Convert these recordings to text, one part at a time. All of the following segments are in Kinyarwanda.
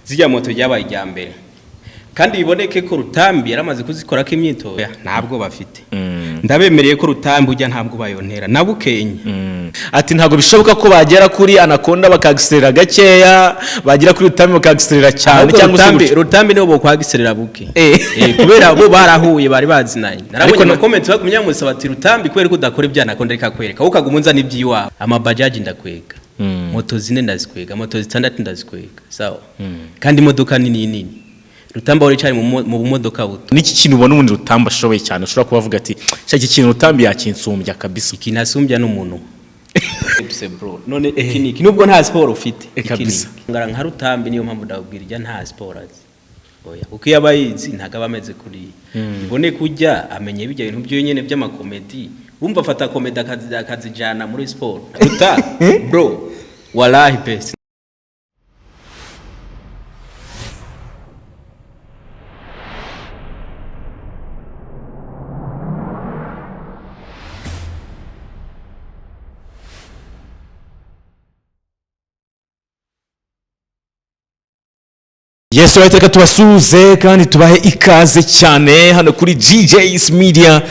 zijya moto ryabaye rya mbere kandi biboneke ko Rutambi yaramaze kuzikora ko imyitozo ntabwo bafite ndabemereye ko Rutambi ujya ntabwo bayontera nabukenye ati ntabwo bishoboka ko bagera kuri Anaconda bakagiserera gakeya bagira kuri Rutambi bakagiserera cyane cyangwa se Rutambi nibo bokwagiserera buke kubera bo barahuye bari bazinanye narabonye no comment bagumya musaba ati Rutambi kwere ko udakora ibya Anaconda reka kwereka ukagumunza n'ibyiwa amabajaji ndakwega moto zine ndazikwega moto zitandatu ndazikwega sawa kandi imodoka nini Rutamba wari cyari mu bumodoka buto niki kintu ubona ubundi Rutamba ashoboye cyane ushobora kubavuga ati cyaki kintu Rutambi yakinsumbya kabisa ikinasumbya n'umuntu bro none iki nubwo nta sport ufite kabisa ngara nka Rutambi niyo mpamvu ndabwira ijya nta sport azi oya uko yabayizi ntagaba ameze kuri ibone kujya amenye bijya ibintu byo nyene by'amakomedi wumva afata komedi akazijana muri sport Ruta bro wallahi best Yes, reka tubasuze kandi tubahe ikaze cyane hano kuri GJ's Media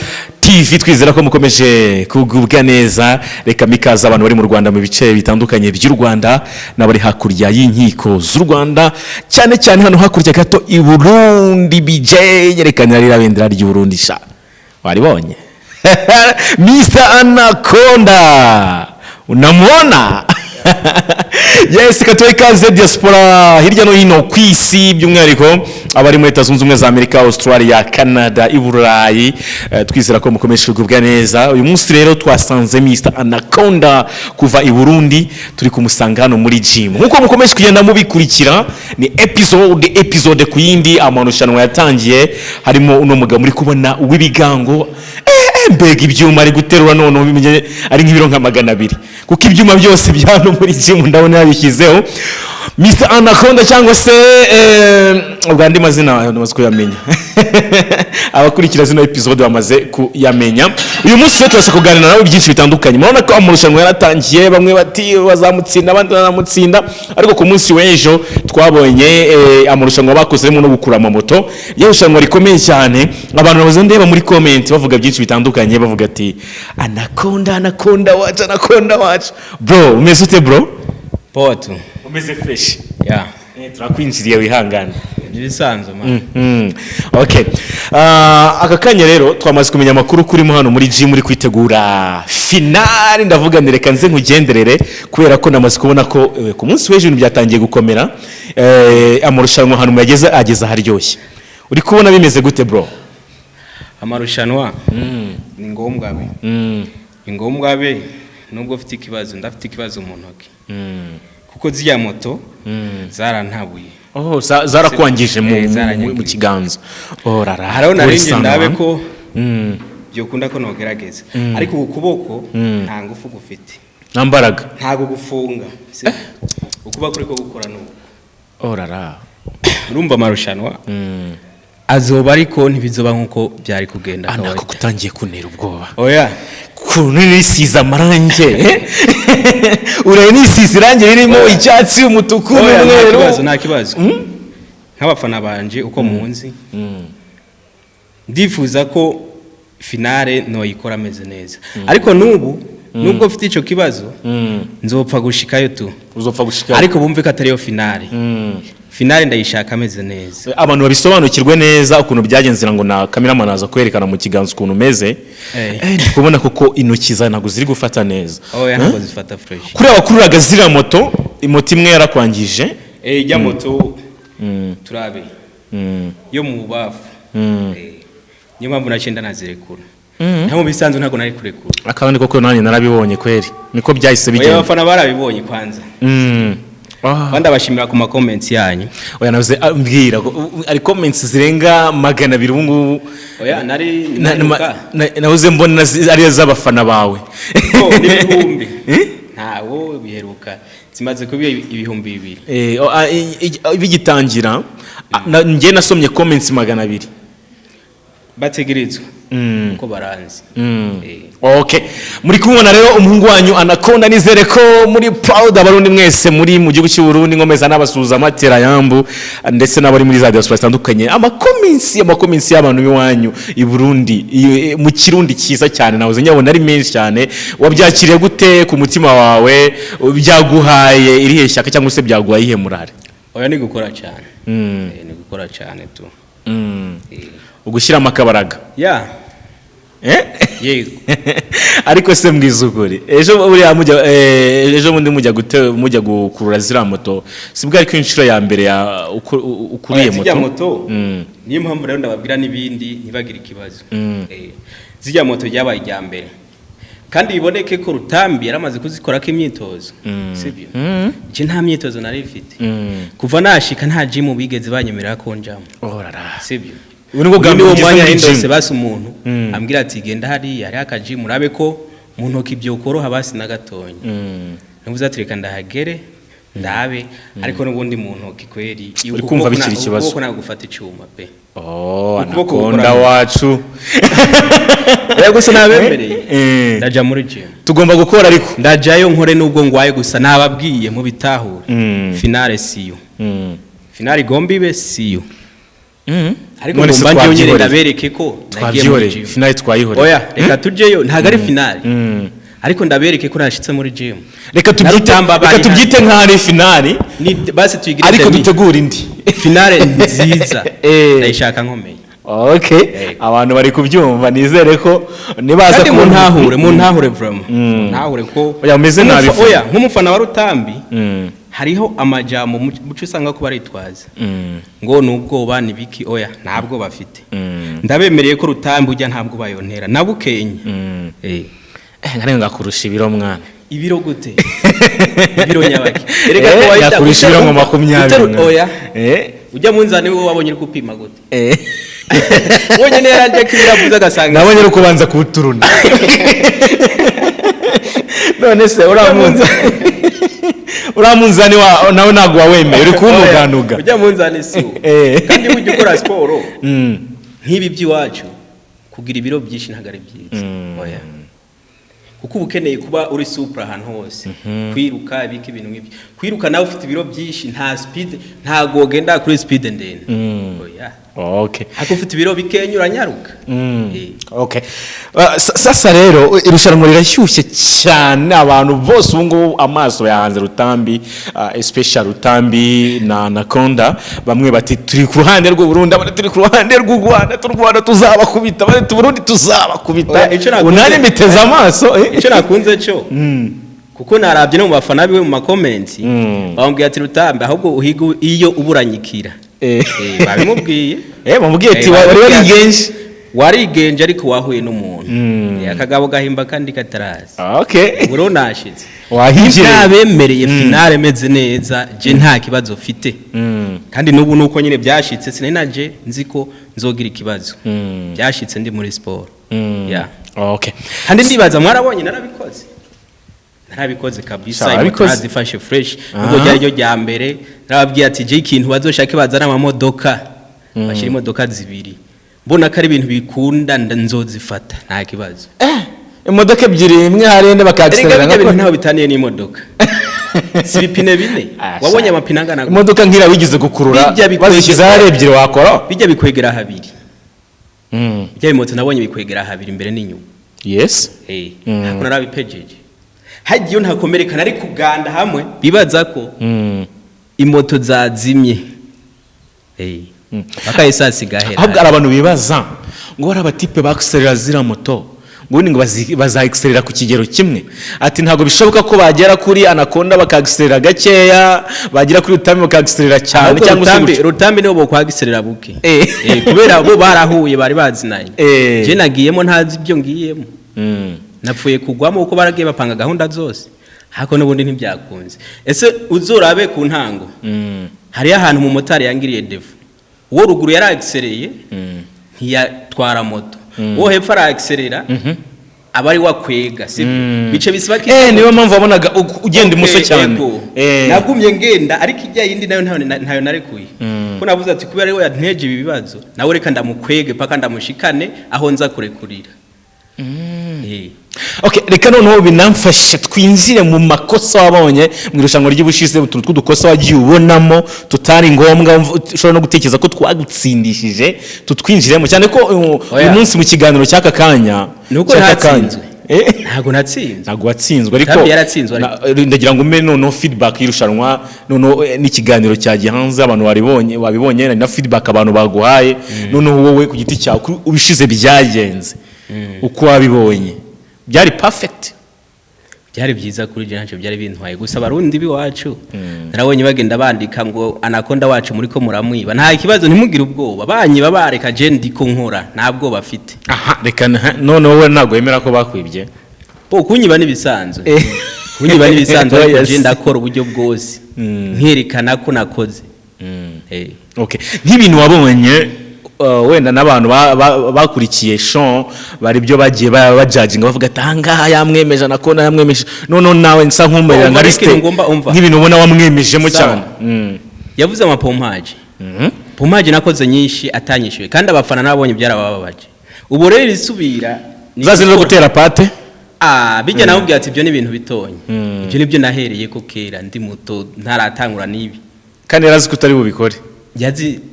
TV twizera ko mukomeje kugubwa neza reka mikaza abantu bari mu Rwanda mu bice bitandukanye by'u Rwanda n'abari hakurya y'inkiko z'u Rwanda cyane cyane hano hakurya gato i Burundi BJ yerekana rirabendera ry'u Burundi sha waribonye Mr Anaconda unamwona Yes, katoye kaze diaspora hirya no hino kwisi by'umwihariko abari muri Leta Zunze Ubumwe za Amerika, Australia, Canada, Iburayi twizera ko mukomeje kugubwa neza. Uyu munsi rero twasanze Mr Anaconda kuva i Burundi turi kumusanga hano muri gym. Nkuko mukomeje kugenda mubikurikira ni episode ku yindi amanushanwa yatangiye harimo uno mugabo muri kubona w'ibigango mbega ibyuma ari guterura none ari nk'ibiro nka 200 kuko ibyuma byose byano muri gym ndabona yabishyizeho Mr Anaconda cyangwa se ubwandi mazina namaze kuyamenya abakurikira zino episode bamaze kuyamenya uyu munsi twese kuganira nawe byinshi bitandukanye murabona ko amurushanwa yaratangiye bamwe bati bazamutsinda abandi bazamutsinda ariko ku munsi w'ejo twabonye amurushanwa bakozemo no gukura amamoto y'irushanwa rikomeye cyane abantu bazo ndeba muri comment bavuga byinshi bitandukanye bavuga ati Anaconda watch bro umeze ute bro poto umeze fresh yeah turakwinjiriye wihangana bisanzwe man okay aka kanya rero twamaze kumenya makuru kurimo hano muri gym muri kwitegura finale ndavuga nireka nze nkugenderere kubera ko namaze kubona ko ku munsi w'ejo byatangiye gukomera amurushanwa hano ageza haryoshye uri kubona bimeze gute bro amarushanwa ni ngombwa be ngombwa be nubwo ufite ikibazo ndafite ikibazo mu ntoki kuko ziya moto zarantabuye zarakwangije mu kiganza rara haraho narinje ndabe ko byo kunda ko nogerageza ariko ukuboko nta ngufu gufite nambaraga ntago gufunga ukuba kuri ko gukora nuko rara urumva amarushanwa azoba ariko ntibizoba nkuko byari kugenda anako kutangiye kunera ubwoba oya kunisiza amarange uranisiza irange ririmo icyatsi umutuku n'umweru nta kibazo nk'abafana banje uko munzi ndifuza ko finale noyikora ameze neza ariko nubwo ufite ico kibazo nzopfa gushikayo tu uzopfa gushikayo ariko bumve ko atariyo finale finale ndayishaka ameze neza abantu babisobanukirwe neza ukuntu byagenzera ngo na cameraman aza kwerekana mu kiganza ukuntu meze kubona koko intoki za ntago ziri gufata neza oya ntago zifata fresh kuri abakururaga zira moto imoti imwe yarakwangije ijya moto turabe yo mu bafu niyo mpamvu nacenda nazirekura ntamu bisanzwe ntago nari kurekura akabandi koko nanye narabibonye kweri niko byahise bigenda abafana barabibonye kwanza banda bashimira ku ma comments yanyu oya navuze ambwira ari comments zirenga 200 ubungu oya nari navuze mbona ari z'abafana bawe n'ibihumbi ntawo biheruka zimaze kuba ibihumbi 2 bigitangira ngiye nasomye comments 200 bategerezwa uko baranzi. Okay, muri kumubona rero umuhungu wanyu Anaconda, nizere ko muri proud abarundi mwese muri mu gihugu cy'u Burundi, nkomeza n'abasuza amatera yambu ndetse n'abari muri za diaspora zitandukanye, amakominsi y'abantu biwanyu i Burundi mu kirundi cyiza cyane, nawe nyabona ari menshi cyane. Wabyakiriye gute ku mutima wawe? Byaguhaye irihe shyaka cyangwa se byaguhaye ihe murare? Oya ni gukora cyane. Ni gukora cyane tu. Ugushyira amakabaraga. Yego. Ariko se mbwizuguri, ejo bundi mujya gukurura zira moto, sibwo ariko inshuro ya mbere ya ukuriye moto. Moto niyo mpamvu rero ndababwira n'ibindi ntibagira ikibazo. Zijya moto yabaye ijya mbere, kandi biboneke ko Rutambi yaramaze kuzikora ko imyitozo, sibyo? Je nta myitozo nari mfite kuva nashika, nta gym bigeze banyemerera ko njamo. Sibyo? Ubwo gambi wo mwanya hindose basi umuntu ambwira ati genda hari akajimu urabe ko mu ntoki byo koroha basi na gatonya. Navuze ati reka ndahagere ndabe, ariko n'ubundi mu ntoki kweri uri kumva bikiri ikibazo, uko nagufata icyuma pe. Anaconda wacu. Yego se nabemereye ndaja muri gym, tugomba gukora ariko ndajayo nkore nubwo ngwaye gusa nababwiye mu bitahure. Finale siyo, finale gombi be siyo. Ariko mbanje yonyere ndabereke ko nagiye muri gym. Finale twayihore. Oya reka tujeyo, ntago ari finale. Ariko ndabereke ko nashitse muri gym. Reka tubyite nk'ari finale, ni basi tuyigire, ariko dutegura indi finale nziza. Ndayishaka nkomeye. Okay, abantu bari kubyumva, nizere ko nibaza ku ntahure vraiment. Ntahure ko yameze nabi. Oya nk'umufana wa Rutambi hariho amajambo muco usanga ko baritwaza ngo nubwoba nibiki. Oya ntabwo bafite. Ndabemereye ko Rutambi ujya ntabwo bayontera nabukenye. Ngare ngakurusha ibiro mwana. Ibiro gute? Ibiro nyabaki. Erega ko wahita kurusha ibiro mu 20. Oya ujya munzane wowe wabonye gupima gute? Wonye ne yaranje kibiravuza gasanga nabonye kubanza kuturuna. None se uramunzani nawe ntago wawemeye uri kumuganuga. Ujya munzani si kandi ujya ukora siporo nk'ibi by'iwacu kugira ibiro byinshi ntagare byiza. Oya kuko ubukeneye kuba uri super ahantu hose, kwiruka biki ibintu nk'ibyo. Kwiruka nawe ufite ibiro byinshi, nta speed, ntago genda kuri speed ndende. Oya okay, ako ufite ibiro bikenyura nyaruka. Okay, sasa rero irushanwa rirashyushye cyane, abantu bose ubungu amaso yahanze Rutambi, especially Rutambi na Anaconda. Bamwe bati turi ku ruhande rw'u Burundi, abandi turi ku ruhande rw'u Rwanda, Rwanda tuzabakubita, abandi tu Burundi tuzabakubita. Unari miteze amaso icyo nakunze cyo kuko narabye no mu bafana biwe mu makomenti bambwiye ati Rutambi ahubwo uhiga iyo uburanyikira. Babimubwiye bamubwiye ati warigenje ariko wahuye n'umuntu akagabo gahimba kandi katarazi. Okay, buro nashitse wahije nabemereye finale meze neza, je nta kibazo fite. Kandi nubu nuko nyine byashitse, sininaje nziko nzogira ikibazo. Byashitse ndi muri sport. Okay, kandi ndibaza mwarabonye narabikoze kabisa, imutazifashe fresh. Ubwo ryari ryo rya mbere narababwiye ati je ikintu bazoshake bazana amamodoka, bashira imodoka zibiri, mbona ko ari ibintu bikunda nzozifata nta kibazo. Imodoka ebyiri, imwe harende bakagiserera ngako ntaho bitaniye n'imodoka. Si bipine bine wabonye amapine angana imodoka ngira wigize gukurura bazishiza hari ebyiri wakora bijya bikwegera habiri. Bijya moto nabonye bikwegera habiri imbere n'inyuma. Yes, nako narabipejeje hagiye ntakomerekana ari kuganda hamwe bibaza ko imoto zazimye. Bakayisasi gahera. Ahubwo abantu bibaza ngo bara batipe bakuserera zira moto ngo bazaexerera ku kigero kimwe. Ati ntago bishoboka ko bagera kuri Anaconda bakagiserera gakeya, bagira kuri Rutambi bakagiserera cyane, cyangwa se Rutambi nibo bokwagiserera buke. Kubera bo barahuye bari bazinanye. Je nagiyemo ntazi ibyo ngiyemo. Napfuye kugwamo uko baragiye bapanga gahunda zose, hako n'ubundi ntibyakunze. Ese uzorabe ku ntango hari ahantu mu motari yangiriye devu, uwo ruguru yaragisereye ntiyatwara moto, uwo hepfo aragiserera abari wakwega sibyo bice bisaba niyo mpamvu wabonaga ugenda imuso cyane nagumye ngenda ariko ijya yindi nayo ntayo narekuye ko navuze ati kubera ariwe yanteje ibi bibazo nawe reka ndamukwege paka ndamushikane aho nza kurekurira Okay, reka noneho binamfashe twinjire mu makosa wabonye mu irushanwa ry'ubushize utuntu tw'udukosa wagiye ubonamo tutari ngombwa ushobora no gutekereza ko twagutsindishije tutwinjiremo cyane ko uyu munsi mu kiganiro cy'aka kanya nuko natsinzwe ntago watsinzwe ariko ndagira ngo mbe noneho feedback y'irushanwa noneho n'ikiganiro cyagiye hanze abantu wabibonye na feedback abantu baguhaye noneho wowe ku giti cyawe ubishize byagenze uko wabibonye byari perfect byari byiza kuri je ntacyo byari bintwaye gusa abarundi biwacu narabonye bagenda bandika ngo Anaconda wacu muri ko muramwiba nta kibazo ntimugire ubwoba banyiba bareka je ndiko nkora nta bwoba afite reka none wowe ntago yemera ko bakwibye kunyiba nibisanzwe kunyiba nibisanzwe ariko je ndakora uburyo bwose nkerekana ko nakoze okay nk'ibintu wabonye wenda n'abantu bakurikiye show bari byo bagiye bajudging bavuga tanga yamwemeje Anaconda yamwemeje none nawe nsa nkumerera nka liste nk'ibintu ubona wamwemejemo cyane yavuze amapompaje pompaje nakoze nyinshi atanyishyuye kandi abafana nabonye byarabababaje ubu rero risubira zaze no gutera pate bijya nawubwiye ati ibyo ni ibintu bitonye ibyo nibyo nahereye ko kera ndi muto ntaratangura nibi kandi yarazi ko utari bubikore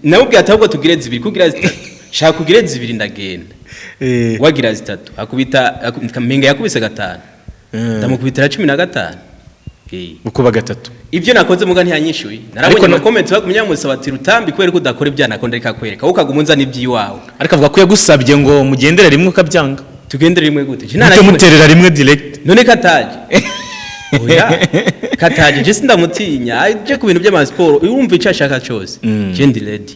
nawubwiye ati ahubwo tugire zibiri kugira zitatu shaka kugire zibiri ndagenda wagira zitatu akubita mpinga yakubise 5 ndamukubitira 15 ukuba 3 ibyo nakoze muga ntiyanyishuye narabonye mu comment bagumya musaba ati Rutambi kwera ko udakora ibya Anaconda reka kwereka ukagumunza n'ibyiwawe ariko avuga ko yagusabye ngo mugendere rimwe ukabyanga tugendere rimwe gute muterera rimwe direct none kataje oya kataje je sindamutinya aje ku bintu by'amasport urumva icyo ashaka cyose je ndi ready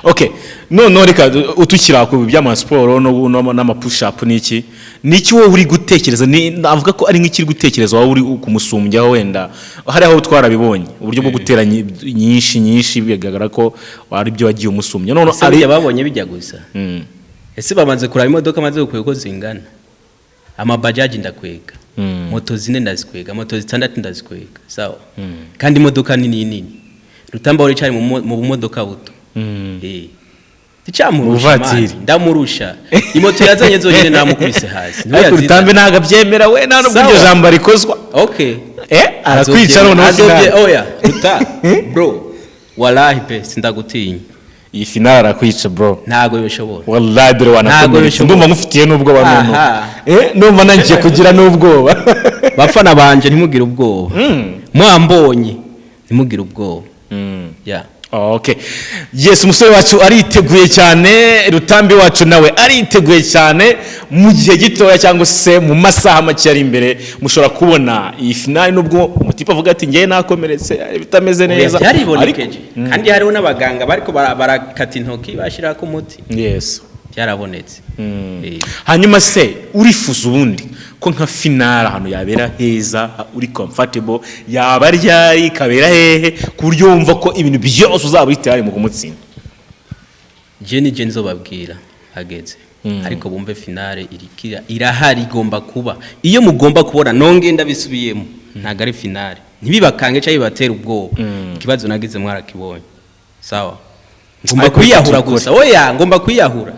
okay no reka utukira ku by'amasport no n'amapush up niki wowe uri gutekereza navuga ko ari nk'ikiri gutekereza wowe uri kumusumbya wenda hari aho twarabibonye uburyo bwo gutera nyinshi bigaragara ko ari byo wagiye umusumbya none ari babonye bijya gusa ese bamanze kuraba imodoka maze uko zingana amabajaji ndakwega moto 4 ndazikwega moto 6 ndazikwega sawa kandi imodoka nini Rutambi wari cyari mu modoka buto ticamurusha ndamurusha imoto yazanye zonyene namukubise hasi ariko Rutambi naga byemera we nano buryo jambo rikozwa okay arakwica none oya bro wallahi pe sindagutinya iyi finale arakwica bro ntago yoshobora wallahi dore wanakomeje ndumva mufitiye n'ubwoba none ndumva nangiye kugira n'ubwoba bafana banje ntimugire ubwoba mwambonye ntimugire ubwoba okay yes umusore wacu ariteguye cyane Rutambi wacu nawe ariteguye cyane mu gihe gitoya cyangwa se mu masaha make ari imbere mushobora kubona iyi finale nubwo umutipe avuga ati ngiye nakomeretse bitameze neza byaribonekeje kandi hariho n'abaganga bariko barakata intoki bashira ku muti yes byarabonetse hanyuma se urifuza ubundi ko nka finale hano yabera heza uri comfortable yaba ryari kabera hehe ku buryo wumva ko ibintu byose uzaba bitari mu kumutsinda je nzobabwira hageze ariko bumve finale irahari igomba kuba iyo mugomba kubona nongenda bisubiyemo ntago ari finale ntibibakange cyangwa bibatera ubwoba ikibazo nagize mwarakibonye sawa ngomba kwiyahura gusa oya ngomba kwiyahura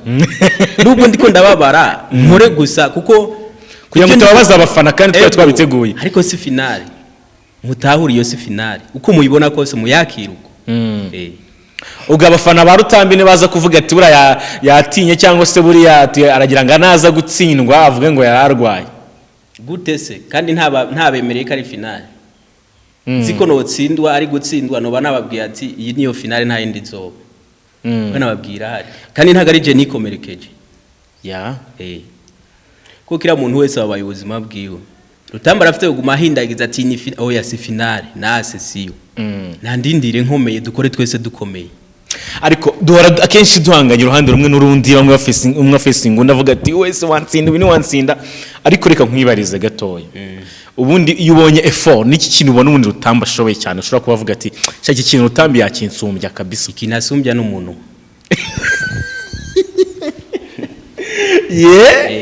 nubwo ndiko ndababara nkore gusa kuko kugira ngo tubabaze abafana kandi twabiteguye ariko si finale mutahura iyo si finale uko muyibona kose muyakiruko ubwo abafana ba Rutambi ne baza kuvuga ati bura yatinye cyangwa se buri aragira ngo anaza gutsindwa avuge ngo yararwaye gute se kandi ntabemereye ko ari finale ziko no tsindwa ari gutsindwa no banababwiye ati iyi niyo finale nta yindi zoba banababwira hari kandi ntago ari je nikomerekeje ko kira muntu wese wabaye ubuzima bwiwe Rutambi arafite kuguma hindagiza ati ni oya si finale nase siyo ntandindire nkomeye dukore twese dukomeye ariko duhora akenshi duhanganye uruhande rumwe n'urundi bamwe facing ndavuga ati wese wansinda ibini wansinda ariko reka nkwibarize gatoya ubundi iyo ubonye effort niki kintu ubona ubundi Rutambi ashoboye cyane ushobora kubavuga ati cyaki kintu Rutambi yakinsumbya kabisa ikinasumbya n'umuntu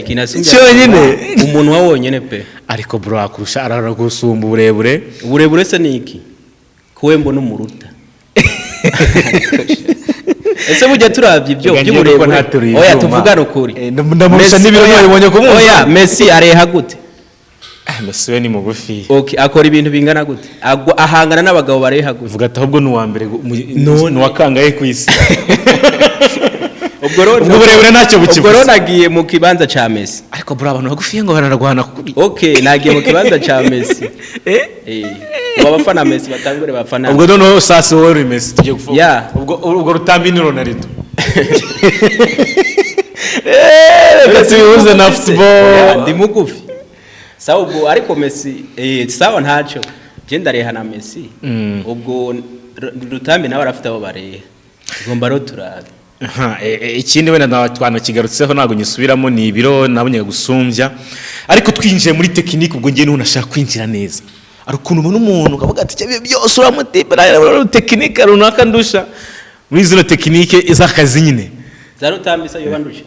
kinasumbya cyonyine umuntu wa wonyene pe ariko bro akurusha aragusumba uburebure se niki kuwe mbona umuruta ese mujya turavye ibyo by'uburebure oya tuvugana ukuri ndamurusha n'ibiro nabibonye ku munsi oya Messi areha gute Messi we ni mugufi okay akora ibintu bingana gute ahangana n'abagabo bareha gute vuga ati ahubwo nuwa mbere nuwakangaye ku isi ubwo burebure ntacyo bukivuze ubwo nagiye mu kibanza ca Messi ariko bro abantu bagufiye ngo bararwana kuri okay nagiye mu kibanza ca Messi abafana Messi batangure bafana ubwo noneho sasa wowe uri Messi tugiye kuvuga ubwo Rutambi ni Ronaldo tubihuze na football ndi mugufi sawa ubwo ariko Messi sawa ntacyo je ndareha na Messi ubwo Rutambi nawe arafite abo bareha tugomba ro turabe ikindi wenda twanakigarutseho ntago nyisubiramo ni ibiro nabonye gusumbya ariko twinjiye muri tekinike ubwo ngiye nunashaka kwinjira neza ari ukuntu ubona umuntu ukavuga ati cyo byose uramutibira tekinike runaka ndusha muri zino tekinike izakazi nyine za Rutambi se yoba ndusha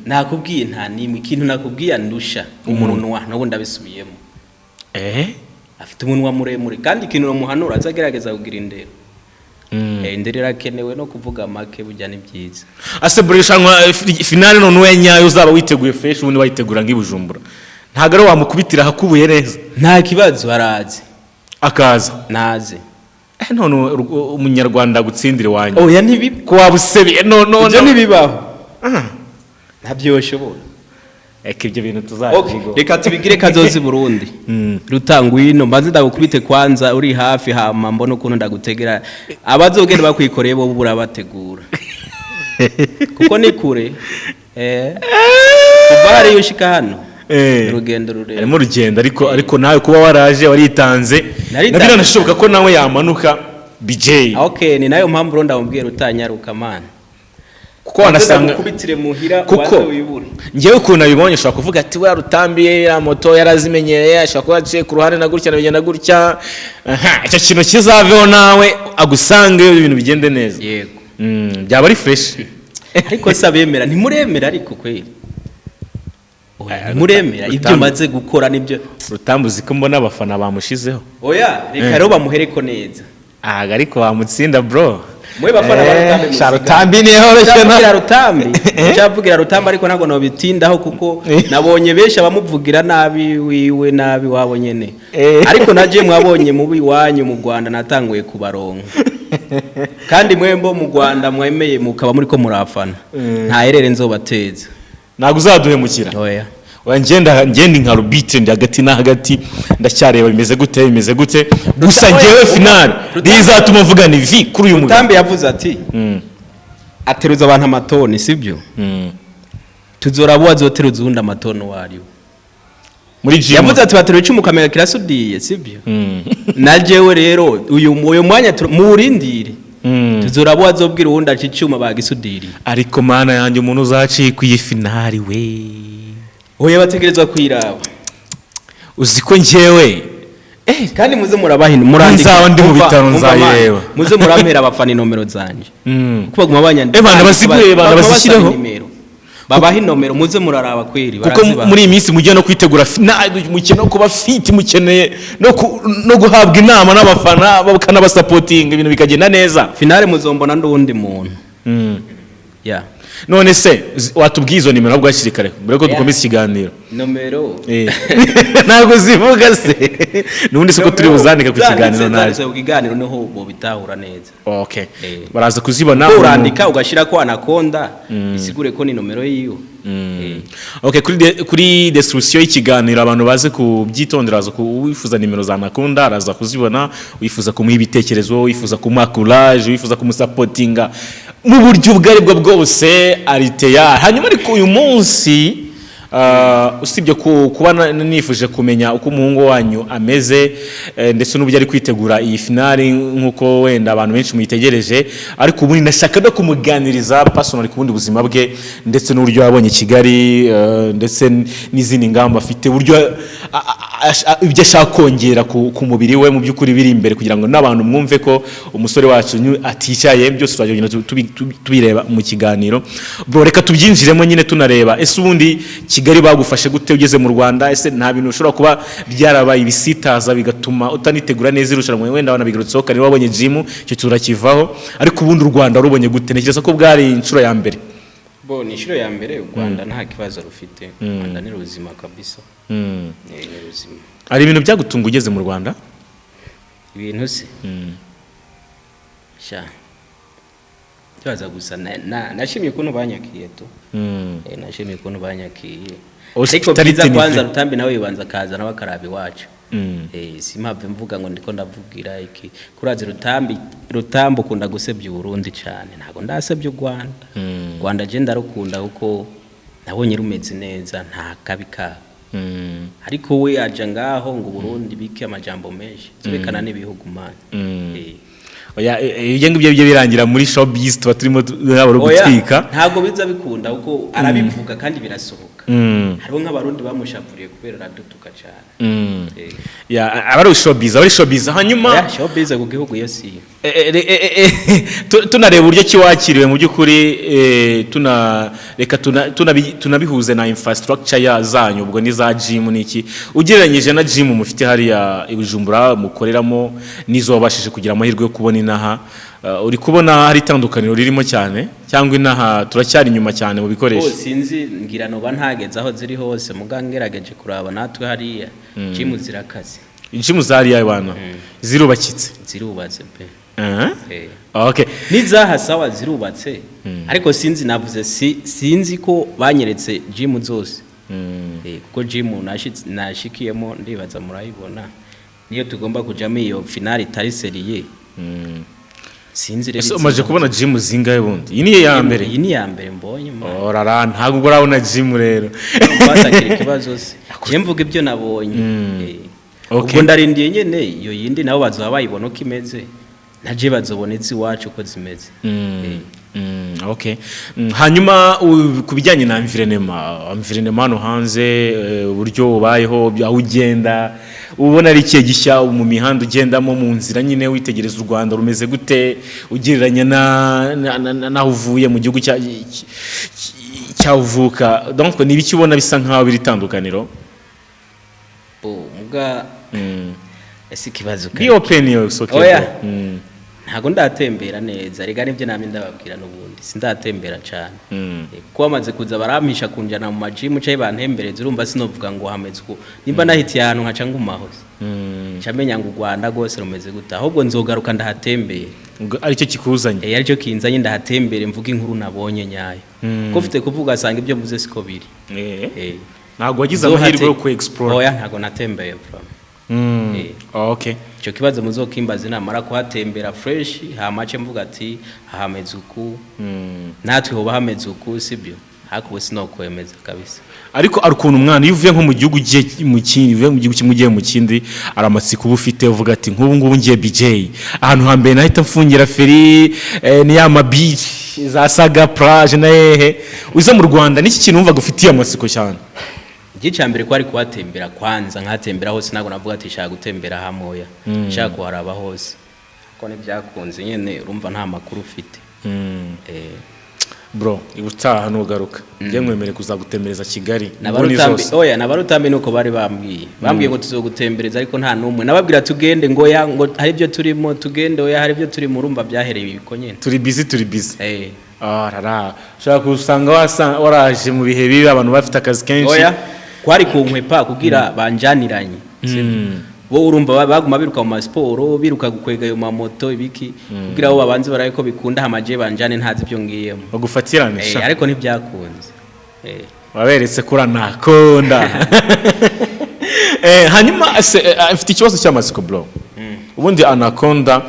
nakubwiye nta nimwe ikintu nakubwiye ndusha umunwa nabo ndabisubiyemo afite umunwa muremure kandi ikintu umuhanura azagerageza kugira indero indero irakenewe no kuvuga make bujya ni byiza aseburishanwa finale none wenyayo uzaba witeguye fresh ubundi wayitegura ng'ibujumbura ntago ari wamukubitira hakubuye neza nta kibazo arazi akaza naze none umunyarwanda gutsindira wanyu oya ntibibi ko wabusebiye no ibyo ntibibaho ntabyoshobora ibyo bintu tuzazigo reka tubigire kazozi Burundi Rutangwino mbanze ndagukubite kwanza uri hafi hama mbona ukuntu ndagutegera abazogenda bakwikoreye bo burabategura kuko ni kure kubari yushika hano urugendo rurerure arimo rugenda ariko nawe kuba waraje waritanze nabira nashoboka ko nawe yamanuka BJ okay ni nayo mpamvu ronda umbwiye rutanyaruka man kuko wanasanga kubitire muhira kuko wibure ngewe ukuntu nabibonye ushaka kuvuga ati we Rutambi ya moto yarazimenyereye ashaka kuba aciye ku ruhande na gutya nabigenda gutya icyo kintu kizaveho nawe agusange ibintu bigende neza yego byaba ari fresh ariko sabemera ntimuremera ariko kweli muremera ibyo maze gukora nibyo Rutambi uziko mbona abafana bamushizeho oya reka rero bamuhereko neza ariko bamutsinda bro mwe bafana barutambi Rutambi ni horoshye na Rutambi cyavugira Rutambi ariko ntago no bitindaho kuko nabonye besha bamuvugira nabi wiwe nabi wabo nyene ariko naje mwabonye mubi wanyu mu Rwanda natanguye kubaronka kandi mwembo mu Rwanda mwemeye mukaba muri ko murafana nta herere nzobateza nago uzaduhemukira oya ngenda nka rubitre ndi hagati na hagati ndacyareba bimeze gute gusa ngewe finale rizatuma vuga ni vi kuri uyu Rutambi yavuze ati ateruza abantu amatoni sibyo tuzorabo azoteruza undi amatoni wari muri gym yavuze ati bateruye icumu kamera kirasudiye sibyo najewe rero uyu mwanya murindire tuzorabo azobwira uwundi acicuma bagisudiri ariko mana yanjye umuntu uzacika iyi finale we oya bategerezwa kwiraba uziko ngewe kandi muze murabahina murandika nzaho ndi mu bitaro nzayireba muze murampera abafana nomero zanje kuko baguma banyandika bana baziguye bana bazishireho babaha inomero muze muraraba kweri kuko muri iyi minsi mujye no kwitegura finale mukino kuba fit mukeneye no guhabwa inama n'abafana bakanabasapotinga ibintu bikagenda neza finale muzombona ndundi muntu none se watubwiye izo nimero ahubwo hakiri kare mbere ko dukomeza ikiganiro nomero ntabwo zivuga se n'ubundi siko turi buzandika ku kiganiro naje ku kiganiro niho bo bitahura neza okay baraza kuzibona urandika ugashira ko Anaconda isigure ko ni nomero yiyo okay kuri description y'ikiganiro abantu baze kubyitondera aza wifuza nimero za Anaconda araza kuzibona wifuza kumuha ibitekerezo wifuza kumuha courage wifuza kumusapotinga mu buryo ubwo aribwo bwose ariteya hanyuma ariko uyu munsi usibye kuba nifuje kumenya uko umuhungu wanyu ameze ndetse n'uburyo ari kwitegura iyi finale nk'uko wenda abantu benshi muyitegereje, ariko ubundi ndashaka no kumuganiriza personally ku bundi buzima bwe ndetse n'uburyo yabonye Kigali ndetse n'izindi ngamba afite, uburyo ibyo ashaka kongera ku mubiri we mu by'ukuri biri imbere, kugira ngo n'abantu mwumve ko umusore wacu aticaye. Byose twagenda tubireba mu kiganiro. Bro, reka tubyinjiremo nyine tunareba ese ubundi Kigali bagufashe gute ugeze mu Rwanda, ese nta bintu ushobora kuba byarabaye ibisitaza bigatuma utanitegura neza irushanwa, wenda wanabigarutseho kare wabonye gym cyo turakivaho, ariko ubundi u Rwanda rubonye gute? Ntekereza ko bwari inshuro ya mbere. Bo ni inshuro ya mbere u Rwanda nta kibazo rufite, Rwanda ni ruzima kabisa. Ni ruzima. Ari ibintu byagutunga ugeze mu Rwanda? Ibintu se sha cyaza gusa nashimye ukuntu banyakiye tu. Nashimye ukuntu banyakiye. Ariko biza kwanza Rutambi nawe yibanza kaza nawe akarabi wacu. Simpave mvuga ngo ndiko ndavugira iki kurazi Rutambi ukunda gusebya Burundi cyane, ntago ndasebya u Rwanda. Rwanda je ndarukunda kuko nabonye rumeze neza nta kabika. Ariko we aja ngaho ngo Burundi bike amajambo menshi zibekana n'ibihugu manje. Oya ibyo ngibyo birangira muri showbiz tuba turimo nabaro gutwika, ntago biza bikunda kuko arabivuga kandi birasohoka. Hariho nk'abarundi bamushapuriye kubera radutuka cyane. Ya abari showbiz hanyuma ya showbiz ku gihugu yose. Tunareba uburyo kiwakiriwe mu by'ukuri, reka tunabihuze na infrastructure ya zanyu, ubwo ni za gym niki ugereranyije na gym mufite hariya i Bujumbura mukoreramo nizo wabashije kugira amahirwe yo kubona inaha. Uri kubona hari itandukaniro ririmo cyane cyangwa inaha turacyari nyuma cyane mu bikoresho? Sinzi ngira no bantageze aho ziri hose, mugangerageje kuraba natwe hariya gym zirakaze. Gym zariya bana zirubakitse, zirubatse pe. Okay, nizaha sawa zirubatse, ariko sinzi navuze sinzi ko banyeretse gym zose. Kuko gym nashikiyemo ndibaza murayibona niyo tugomba kujamo iyo finale itari seriye. Sinzi rero so maje kubona gym zingaye bundi iyi ni ya mbere? Iyi ni ya mbere mbonye orara ntago urabona gym rero batakira ikibazo se je mvuga ibyo nabonye. Ubwo ndarindiye nyene iyo yindi nabo bazaba bayibona uko imeze, naje bazobonetse iwacu uko zimeze. Okay. Hanyuma kubijyanye na environnement no hanze, uburyo ubayeho aho ugenda ubona ari kiye gishya mu mihanda ugendamo mu nzira nyine witegereza u Rwanda rumeze gute ugereranya na uvuye mu gihugu cy'uvuka, donc ni biki ubona bisa nkaho biri tandukaniro? Muga ese kibazo ka opinion soke. Ntago ndatembera neza, rega nibyo namye ndababwira n'ubundi sindatembera cyane. Kuko amaze kuza barampisha kunjana mu majimu cyayi bantembereza, urumva sinovuga ngo hameze uko nimba nahitiye ahantu nkaca ngumahoze. Cyamenya ngo u Rwanda gose rumeze guta, ahubwo nzogaruka ndahatembere. Ari cyo kikuzanye? Ari cyo kinzanye ndahatembere mvuga inkuru nabonye nyayo. Ko ufite kuvuga asanga ibyo mvuze siko biri. Ntago wagize amahirwe yo ku explore? Oya ntago natembeye from. Okay. Cyo kibazo muzokimbaza namara kuhatembera fresh hamace mvuga ati hahameze uku natwe hoba hameze uku sibyo, hakuwe sinokwemeza kabisa. Ariko arukuntu umwana iyo uvuye nko mu gihugu giye mu kindi, uvuye mu gihugu kimugiye mu kindi aramatsiko ubufite uvuga ati nk'ubu ngubu ngiye BJ ahantu hambere nahita mfungira feri ni ya beach za Saga plage na hehe. Uza mu Rwanda niki kintu umva gufitiye amatsiko cyane? Icyambere ko ari kuhatembera kwanza nkatembera hose, nago navuga ati shaka gutembera hamoya, shaka kuharaba hose ko ne byakunze nyene, urumva nta makuru ufite. Bro ibutaha nugaruka ngiye mwemere kuzagutembereza Kigali Nabarutambi. Oya Nabarutambi nuko bari bambwiye ngo tuzogutembereza, ariko nta numwe nababwira tugende ngo ya ngo hari byo turimo tugende, oya hari byo turimo, urumva byahereye ibiko nyene turi busy. Rara shaka kusanga waraje mu bihe bibi abantu bafite akazi kenshi. Oya kwari kunkwepa kugira banjaniranye. Bo urumva baguma biruka mu sport, biruka gukwega yo mamoto ibiki kugira abo babanze baraye ko bikunda hamaje banjane ntazi ibyo ngiyemo bagufatirane. Ariko ntibyakunze. Waberetse kuri Anaconda. Hanyuma afite ikibazo cy'amatsiko bro. Ubundi Anaconda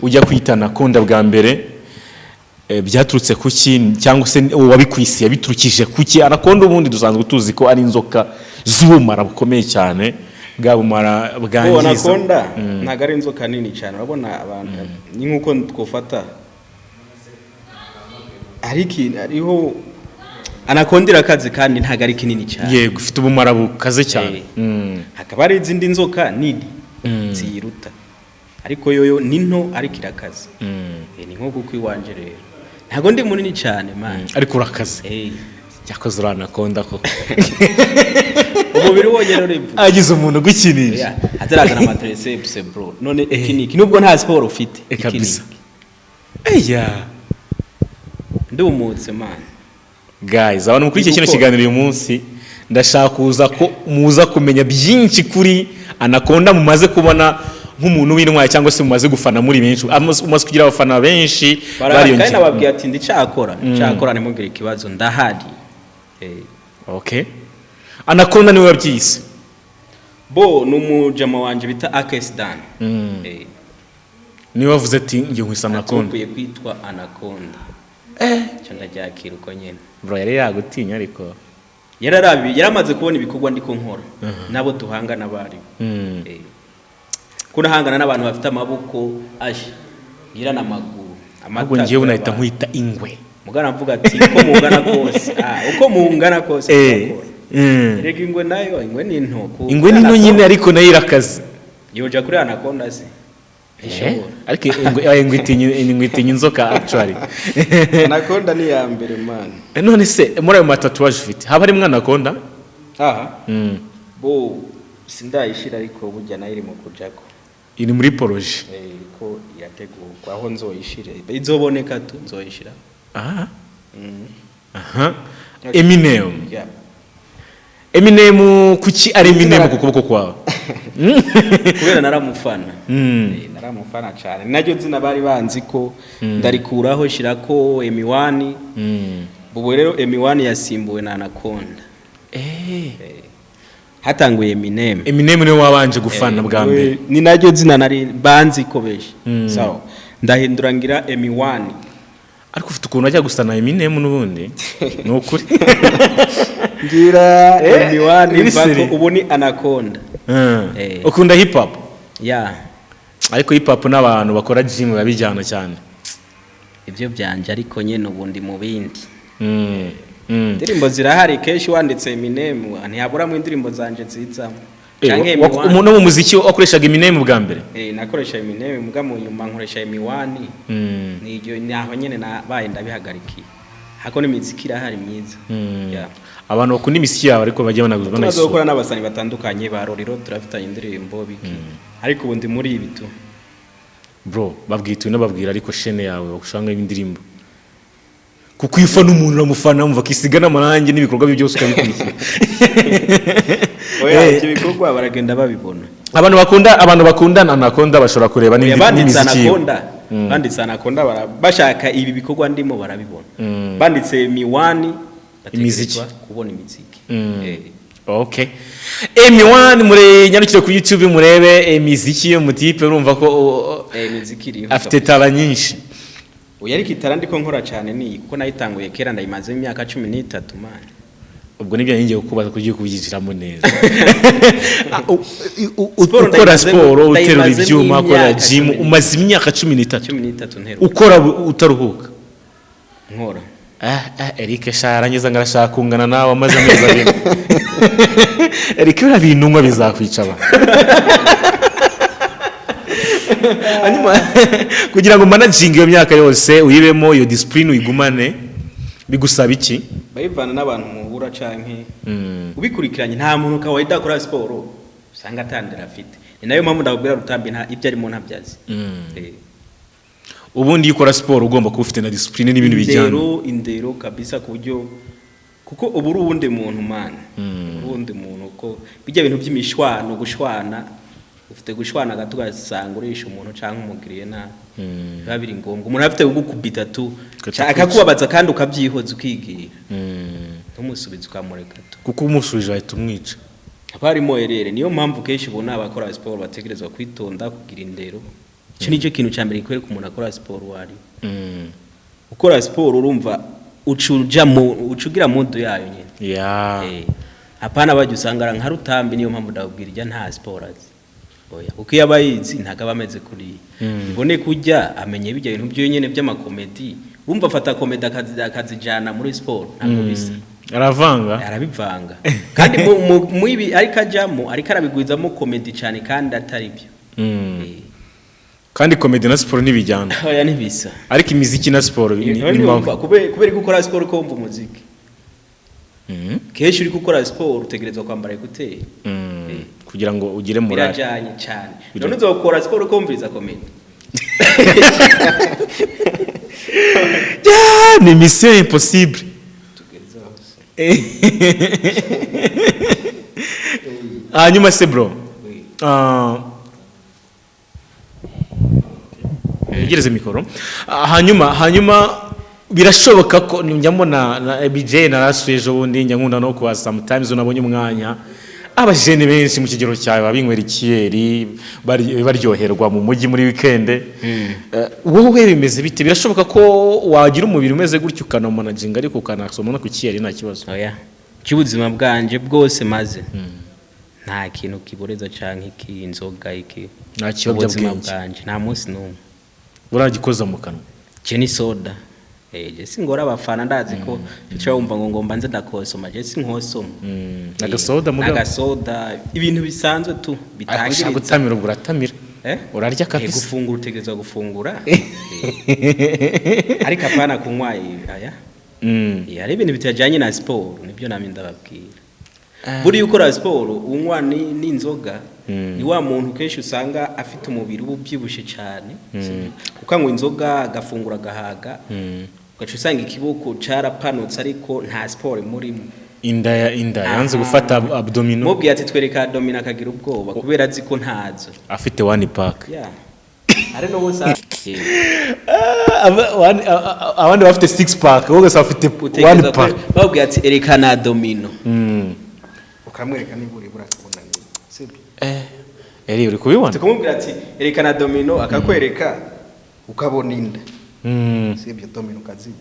ujya kwita Anaconda bwa mbere byaturutse kuki cyangwa se wabikwisi yabiturukije kuki? Anaconda ubundi dusanzwe tuzi ko ari inzoka z'ubumara bukomeye cyane, bwa bumara bwangiza. Anaconda ntago ari inzoka nini cyane, urabona abantu ni nkuko twofata ariho Anaconda irakaze kandi ntago ari kinini cyane. Yego, ufite ubumara bukaze cyane. Hakaba ari izindi nzoka nini ziruta, ariko yoyo ni nto ariko irakaze. Ni nko kuko iwanje rero ntago ndi munini cyane man, ariko urakaze. Yakoze Anaconda ko umubiri wonyene rero agize umuntu gukinisha atarazana amatriceps bro. None ekiniki nubwo nta sport ufite kabisa. Ndumutse man. Guys, abantu mukuri kino kiganiro uyu munsi ndashaka kuza ko muza kumenya byinshi kuri Anaconda mumaze kubona nk'umuntu w'intwari cyangwa se mumaze gufana muri benshi, umaze kugira abafana benshi bariyonje. Kandi nababwiye ati ndicakora nimubwire ikibazo ndahari. Okay. Anaconda niwe wabyise bo numujama wanje bita Akesdan. Niwe wavuze ati ngiye nkwisana Anaconda. Tukuye kwitwa Anaconda. Cyanda ryakira uko nyene. Bro yari yagutinya ariko yaramaze kubona ibikorwa ndiko nkora nabo duhangana bari. Kuna hangana n'abantu bafite amaboko gira n'amaguru, amaguru ngiye unahita nkwita ingwe. Mugana mvuga ati uko mungana kose uko mungana kose rega ingwe nayo ingwe ni nto. Ingwe ni nto nyine ariko nayo irakaze. Yoja kuri Anaconda se ariko ingwe itinya inzoka actually. Anaconda ni ya mbere man. None se muri ayo matatuwaje ufite haba harimo Anaconda? Bo sindayishira ariko burya nayo iri mu kujako. Iri muri projet ko irategurwa aho nzoyishire izoboneka tu nzoyishira. Eminem kuki ari Eminem ku kuboko kwawe? Kubera naramufana. Naramufana cyane. Najyo zina bari banzi ko ndarikuraho shirako M1. Bubo rero M1 yasimbuwe na Anaconda. Hatanguye Eminem. Eminem niwe wabanje gufana bwa mbere. Ni najyo zina nari banzi ko beje. Sawa. Ndahindurangira M1. Ariko ufite ukuntu ajya gusana Eminem nubundi. Nukuri. Ngira M1 bako ubu ni Anaconda. Ukunda hip hop? Ariko hip hop n'abantu bakora gym babijyana cyane. Ibyo byanje ariko nyene ubundi mu bindi. Indirimbo zirahari keshi wanditse Eminem ntiyabura mu indirimbo zanje nziza. Umuntu mu muziki akoreshaga Eminem bwa mbere? Nakoresha Eminem muga mu nyuma nkoresha M1. Niyo naho nyene nabaye ndabihagarikiye. Hako n'imiziki irahari myiza. Abantu bakunda imiziki yawe ariko bajye banaguzwa nayo. Tuzokora n'abasani batandukanye ba Roriro turafitanye indirimbo biki. Ariko ubundi muri ibi tu. Bro, babwituye n'ababwira ariko shene yawe bakushanga indirimbo. Kuko ifa n'umuntu uramufana umva kisiga n'amarangi n'ibikorwa byo byose ukabikurikira. Oya ibikorwa baragenda babibona. Abantu bakundana Anaconda bashobora kureba n'imiziki. Banditse Anaconda bashaka ibi bikorwa ndimo barabibona. Banditse M1 imiziki kubona imiziki. Okay. M1 muri nyarukire ku YouTube murebe imiziki yo mutipe urumva ko imiziki iri afite tala nyinshi. Uyari kitara ndiko nkora cyane ni kuko nayitanguye kera ndayimaze imyaka 13 man. Ubwo nibyo ngiye kukubaza kugiye kubyigiramo neza. Ukora sport uterura ibyuma ukora gym umaze imyaka 13 ntero. Ukora utaruhuka. Nkora. Eric sharangiza ngarashaka kungana nawe amaze amezi abiri. Eric urabintumwa bizakwica ba. Hanyuma kugira ngo managing iyo myaka yose uyibemo iyo discipline uyigumane bigusaba iki? Bayivana n'abantu muhura canke ubikurikiranye nta muntu kawaye dakora sport usanga atandira afite. Ni nayo mpamvu ndabwira Rutambi nta ibyo ari mu ntabyazi. Ubundi yikora sport ugomba kuba ufite na discipline n'ibintu bijyana. Indero kabisa kubyo kuko uburi ubundi muntu man. Ubundi muntu ko bijya bintu by'imishwano gushwana ufite gushwana gatugasanga urisha umuntu canke umugiriye na babiri ngombwa umuntu afite gukubita tu akakubabaza kandi ukabyihoza ukigira ntumusubize ukamureka tu kuko umusubije ahita umwica abarimo erere niyo mpamvu keshi ubona abakora sport bategerezwa kwitonda kugira indero cyo nicyo kintu cyambere kwereka umuntu akora sport wari ukora siporo urumva ucugira mudu yayo nyine hapana bajya usanga nka Rutambi niyo mpamvu ndabwira ijya nta siporo azi oya uko yabayizi ntagaba ameze kuri mbone kujya amenye bijya ibintu byo nyene by'amakomedi wumva afata komedi akazijana muri siporo ntabwo bisa arabivanga kandi mu ibi ariko ajyamo ariko arabigwizamo komedi cyane kandi atari byo kandi komedi na siporo ntibijyana oya ntibisa ariko imiziki na siporo kubera gukora siporo ko wumva umuziki kenshi uri gukora siporo utegerezwa kwambara ekuteri kugira ngo ugire morale birajyanye cyane none uzakora siporo ko wumviriza komedi ni mission impossible hanyuma se bro yegereze mikoro hanyuma birashoboka ko njya mbona na BJ narasuyeje ubundi njya nkunda no kuba sometimes unabonye umwanya abajene benshi mu kigero cyawe babinywera ikiyeri baryoherwa mu mujyi muri weekend wowe bimeze bite birashoboka ko wagira umubiri umeze gutyo ukanamanaginga ariko ukanasoma no ku kiyeri nta kibazo oya cy'ubuzima bwanje bwose maze nta kintu kiboreza canke iki inzoga iki nta kiyobya bwanje nta munsi numwe uragikoza mu kanwa ni soda Jesi ngora abafana ndazi ko cyo wumva ngo ngomba nze ndakosoma Jesi nkosoma nagasoda mugabo nagasoda ibintu bisanzwe tu bitangiriza gutamira uratamira urarya kabisa gufungura utegezwa gufungura ariko apana kunywa aya ari ibintu bitajanye na siporo nibyo nami ndababwira buri ukora siporo unywa n'inzoga ni wa muntu kenshi usanga afite umubiri ubyibushe cyane ukanywa inzoga agafungura agahaga ugaca usanga ikiboko carapanutse ariko nta siporo murimo inda yanze gufata abdomino mubwiye ati twereka abdomino akagira ubwoba kubera azi ko ntazo afite one pack ari no busa abandi bafite six pack wowe gasa afite one pack babwiye ati erekana abdomino ukamwereka niburi burakubona sibyo uri kubibona tukamubwira ati erekana domino akakwereka ukabona inda sibyo domino kazibu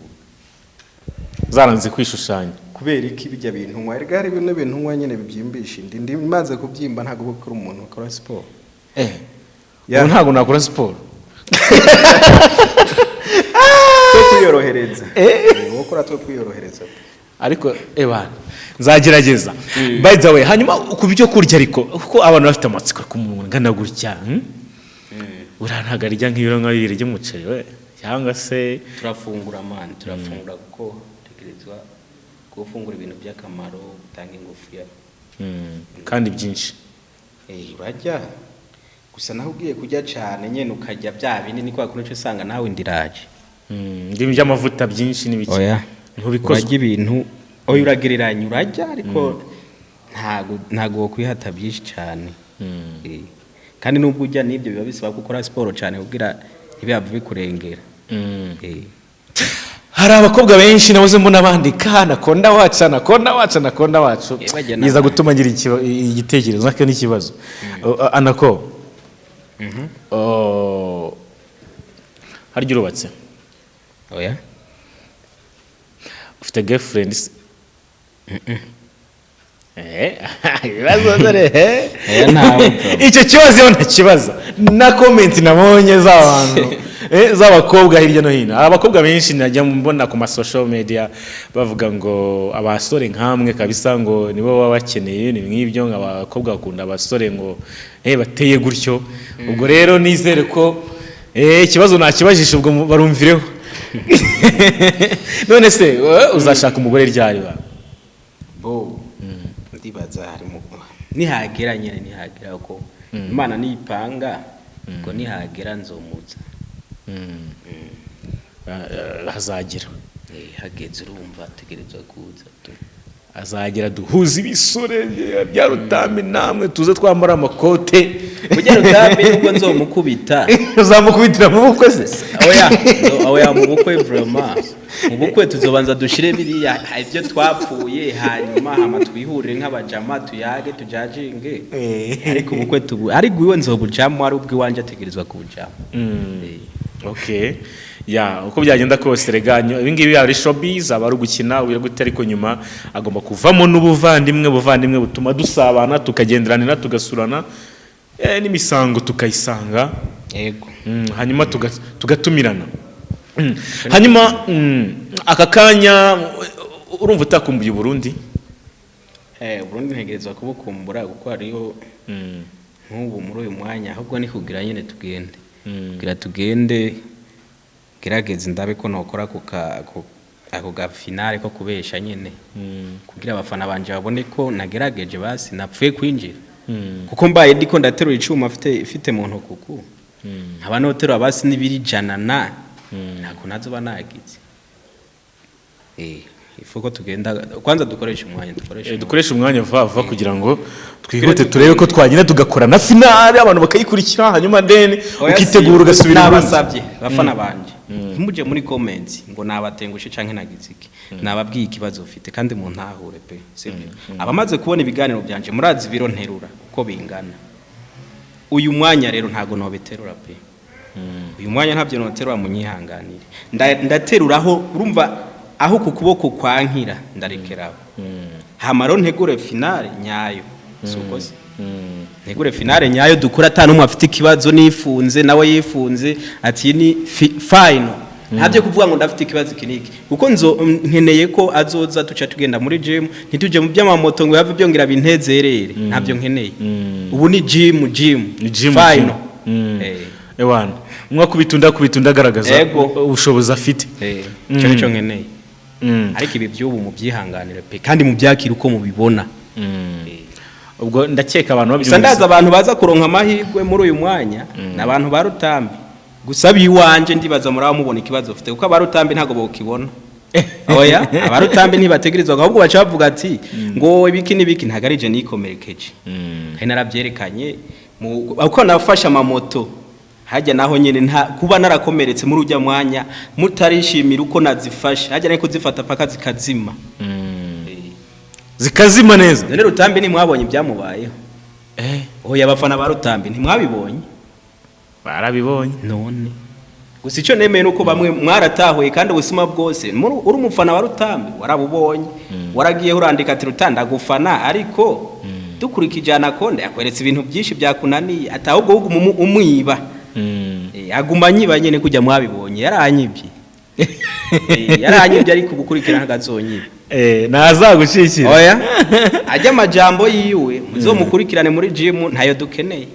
zaranze kwishushanya kubera iki bijya bintu nkwa erega hari ibintu nkwa nyene bibyimbisha ndi maze kubyimba ntago gukora umuntu akora siporo ntago nakora siporo twe kwiyorohereza ukora twe kwiyorohereza ariko ebana nzagerageza by the way hanyuma kubyo kurya ariko kuko abantu bafite amatsiko ku muntu ngana gutya urantagarya nk'ibiro nka bibiri by'umuceri we cyangwa se turafungura kuko tekerezwa gufungura ibintu by'akamaro bitanga ingufu ya kandi byinshi urajya gusa naho ugiye kujya cyane nyene ukajya bya bindi ni kwa kuntu usanga nawe ndiraje ndimi by'amavuta byinshi n'ibiki ntubikoze ibintu oyo uragereranya urajya ariko ntago kwihata byinshi cyane kandi nubwo ujya nibyo biba bisaba gukora siporo cyane kugira ntibiyava bikurengera hari abakobwa benshi nabuze mbona bandika Anaconda wacu yiza gutuma ngira igitekerezo nacyo n'ikibazo Anako harya urubatse oya ufite girlfriend ibibazo dore icyo kibazo ntakibaza na comment nabonye z'abantu z'abakobwa hirya no hino abakobwa benshi najya mbona ku ma social media bavuga ngo abasore nkamwe kabisa ngo nibo baba bakeneye ni nk'ibyo abakobwa bakunda abasore ngo bateye gutyo ubwo rero nizere ko ikibazo nakibajisha ubwo barumvireho none se uzashaka umugore ryari ba bo ndibaza harimo nihagera nyene nihagera uko Imana niyipanga ngo nihagera nzomutsa hazagira hageze urumva tegerezwa kuza tu azagira duhuza ibisore bya Rutambi namwe tuze twambara amakote kujya Rutambi nubwo nzomukubita uzamukubitira mu bukwe se oya mu bukwe vraiment mu bukwe tuzobanza dushire biriya ibyo twapfuye hanyuma hama twihurire nk'abajama tuyage tujajinge ariko ubukwe ari gwiwe nzobujamo ari ubwi wanje ategerezwa kubujamo okay ya uko byagenda kose reganyo ibi ngibi ari showbiz aba ari gukina uya gute ariko nyuma agomba kuvamo n'ubuvandimwe butuma dusabana tukagenderanira tugasurana n'imisango tukayisanga yego hanyuma tugatumirana hanyuma aka kanya urumva utakumbuye Burundi Burundi ntegerezwa kubukumbura kuko hariyo nk'ubu muri uyu mwanya ahubwo ni kugira nyine tugende kugira tugende gerageza ndabe ko nokora ako ga finale ko kubesha nyine kugira abafana banje babone ko nagerageje basi napfuye kwinjira kuko mbaye ndiko ndaterura icuma afite mu ntokuku aba noterura basi nibiri jana nako nazoba nagize ifuko tugenda kwanza dukoresha umwanya vuba kugira ngo twihute turebe ko twagenda tugakora na finale abantu bakayikurikira hanyuma then ukitegura ugasubira nabasabye bafana banje muje muri comments ngo nabatengushe canke nagiziki nababwiye ikibazo ufite kandi mu ntahure pe sibyo abamaze kubona ibiganiro byanje murazi biro nterura uko bingana uyu mwanya rero ntago nobeterura pe uyu mwanya ntabyo noterura munyihanganire ndateruraho urumva aho ku kuboko kwankira ndarekeraho hamaro ntegure finale nyayo sukoze ntegure finale nyayo dukura atanumwe afite ikibazo nifunze nawe yifunze ati ni final ntabyo kuvuga ngo ndafite ikibazo kiniki kuko nkeneye ko azoza tuca tugenda muri gym ntituje mu by'amamoto ngo yave byongera bintezerere ntabyo nkeneye ubu ni gym final ewana kubitunda garagaza ubushobozi afite cyo nkeneye ariko ibi by'ubu mu byihanganire pe kandi mu byakira uko mubibona ubwo ndakeka abantu babyumva ndaza abantu baza kuronka amahirwe muri uyu mwanya nabantu ba Rutambi gusa biwanje ndibaza muri mubona ikibazo ufite kuko abarutambi ntago bokibona oya abarutambi ntibategerezwa ahubwo baca bavuga ati ngo ibiki nibiki ntagarije nikomerekeje kandi narabyerekanye uko nafasha amamoto hajya naho nyene nta kuba narakomeretse muri ujya mwanya mutarishimira uko nazifasha hajya nako zifata paka zikazima zikazima neza none Rutambi ni mwabonye byamubayeho oya abafana ba Rutambi ntimwabibonye barabibonye none gusa icyo nemeye nuko bamwe mwaratahuye kandi ubusima bwose uri umufana wa Rutambi warabubonye waragiye urandika ati Rutanda gufana ariko dukurikije Anaconda yakweretse ibintu byinshi byakunaniye atahubwo umwiba aguma nyiba nyene kujya mwabibonye yaranyibye yaranyibye ariko gukurikira ntagazonyiba nazagushikira oya ajya amajambo yiwe muzomukurikirane muri gym ntayo dukeneye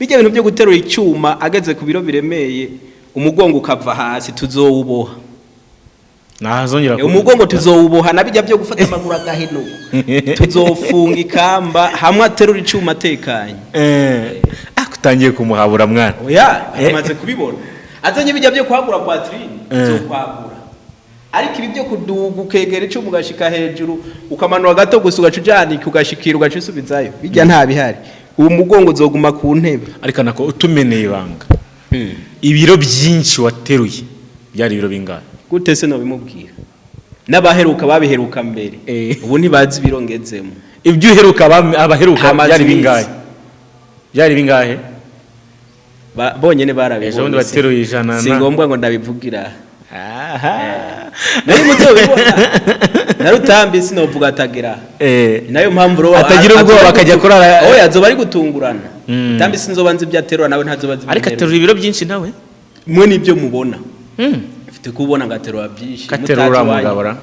bijya ibintu byo guterura icyuma ageze ku biro biremeye umugongo ukava hasi tuzowuboha nazongera umugongo tuzowuboha nabijya byo gufata amaguru agahino tuzofunga ikamba hamwe aterura icyuma tekanye akutangiye kumuhabura mwana oya amaze kubibona azanye bijya byo kwagura patrine zo kwagura ariko ibi byo kuduga ukegera icyuma ugashika hejuru ukamanura gato gusa ugacujanika ugashikira ugacisubizayo bijya nta bihari uwo mugongo uzoguma ku ntebe ariko nako utumeneye ibanga ibiro byinshi wateruye byari ibiro bingana gute se no bimubwira nabaheruka babiheruka mbere ubu ntibazi birongezemo ibyo uheruka abaheruka byari bingahe bonyene barabibonye ejo bateruye ijana si ngombwa ngo ndabivugira nari muto bibona na Rutambi sinovuga atagera nayo mpamvu ro atagira ubwo bakajya kurara oya azoba ari gutungurana Rutambi sinzobanze ibyaterura nawe ntazobanze ariko aterura ibiro byinshi nawe mwe nibyo mubona ufite kubona ngaterura byinshi katerura mugabura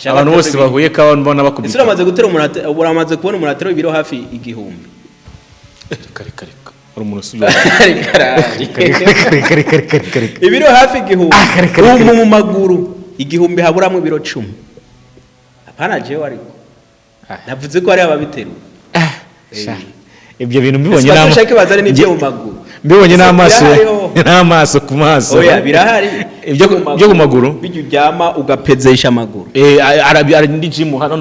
abantu bose bahuye ka mbona bakubita isura amaze guterura uramaze kubona umuntu aterura ibiro hafi igihumbi kare umuntu suyo ibiro hafi igihumbi mu maguru igihumbi haburamo ibiro 10 apana jewe ariko navuze ko ari ababiterura ibyo bintu mbibonye mbibonye n'amaso ku maso oya birahari ibyo ku maguru bijya uryama ugapezesha amaguru ari ndi gym hano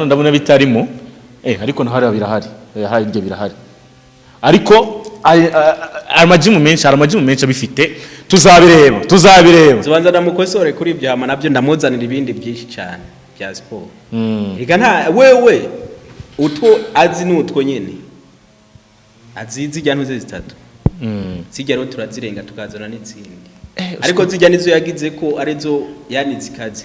ndabona bitarimo ariko naho birahari ibyo birahari ariko amajimu menshi abifite tuzabireba zubanza ndamukosore kuri ibyo hama nabyo ndamuzanira ibindi byinshi cyane bya sport ega nta wewe utwo azi n'utwo nyene azizi jya ntuze zitatu sijya rero turazirenga tukazana n'izindi ariko zijya nizo yagize ko arizo yanizikaze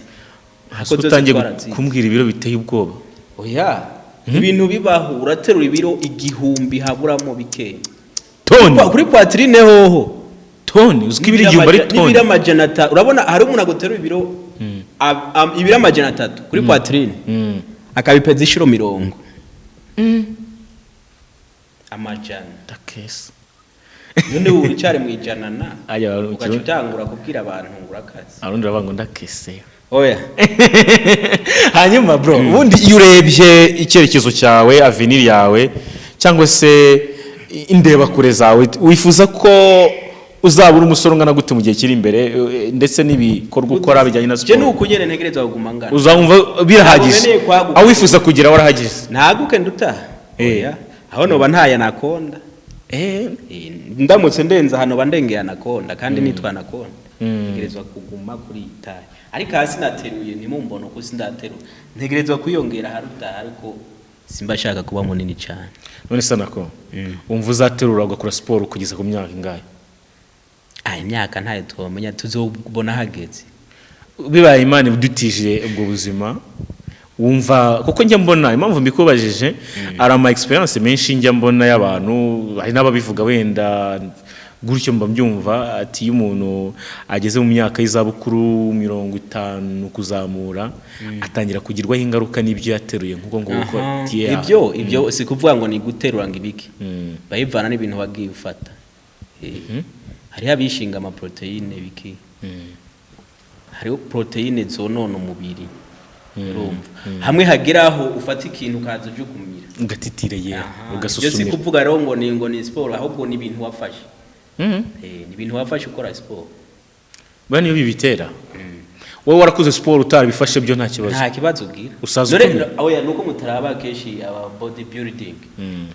utangiye kumbwira ibiro biteye ubwoba oya ibintu bibaho uraterura ibiro 1000 haburamo bike toni kuri poitrine hoho toni uziko ibiri igihumbi ari toni ibiri amajana 3 urabona hari umuntu aguterura ibiro ibiri amajana 3 kuri poitrine akabipeza ishiro 70 amajana takese none uri cyari mu ijana na ukacutangura kubwira abantu ngurakazi arundi rabango ndakese oya hanyuma bro ubundi iyo urebye icyerekezo cyawe avenir yawe cyangwa se indeba kure zawe wifuza ko uzabura umusoro ngana gute mu gihe kiri imbere ndetse n'ibikorwa ukora bijyanye na sport je nuko nyene ntegerezwa kuguma ngana uzumva birahagije aho wifuza kugira warahagije ntaguke nduta oya aho noba ntaya Anaconda ndamutse ndenza hano bandengeye Anaconda kandi nitwa Anaconda ntegerezwa kuguma kuri itaye ariko hasi nateruye ni mumbono ko sindateru ntegerezwa kwiyongera haruta ariko simba shaka kuba munini cyane none sana ko umva uzaterura ugakora sport kugeza ku myaka ingahe imyaka ntayo twomenya tuzobona hageze bibaye Imana budutije ubwo buzima wumva kuko njya mbona impamvu mbikubajije ari ama experience menshi njya mbona y'abantu hari n'ababivuga wenda gutyo mba mbyumva ati umuntu ageze mu myaka y'izabukuru 50 kuzamura atangira kugirwaho ingaruka n'ibyo yateruye nkuko nguko ibyo si kuvuga ngo ni guterura ngo ibiki bayivana n'ibintu wagiye ufata hari abishinga ama proteine biki hari proteine zonona umubiri urumva hamwe hageraho ufata ikintu kaza uje kumira ugatitire ugasusumira yo si kuvuga rero ngo ni sport ahubwo ni ibintu wafashe ni ibintu wafashe ukora sport bani yo bibitera wowe warakuze sport utarabifashe byo nta kibazo ugira usaza oya nuko mutaraba keshi aba body building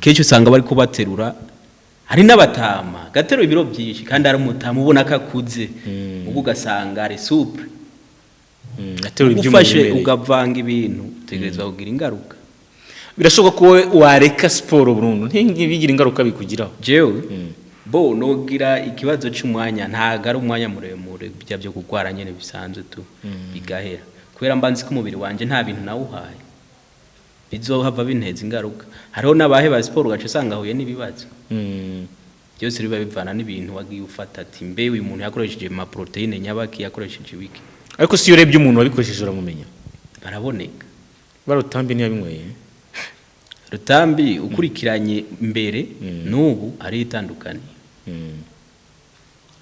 keshi usanga bari kubaterura hari n'abatama gatero ibiro byinshi kandi ari umutama ubona akakuze ubwo ugasanga ari souple gatero ibyo ufashe ugavanga ibintu tegerezwa kugira ingaruka birashoboka ko wareka sport burundu ntibigira ingaruka bikugiraho jewe bo nogira ikibazo cy'umwanya ntaga ari umwanya muremure byo kugwara nyene bisanzwe tu bigahera kubera mbanzi ko umubiri wanje nta bintu nawuhaye bizohava binteza ingaruka hariho nabahe ba sport gace usanga huye n'ibibazo byose riba bivana n'ibintu wagiye ufata ati mbe uyu muntu yakoresheje ama proteine nyabaki yakoresheje wiki ariko si urebye umuntu wabikoresheje uramumenya baraboneka Rutambi ntiyabinyweye Rutambi ukurikiranye mbere n'ubu ari itandukanye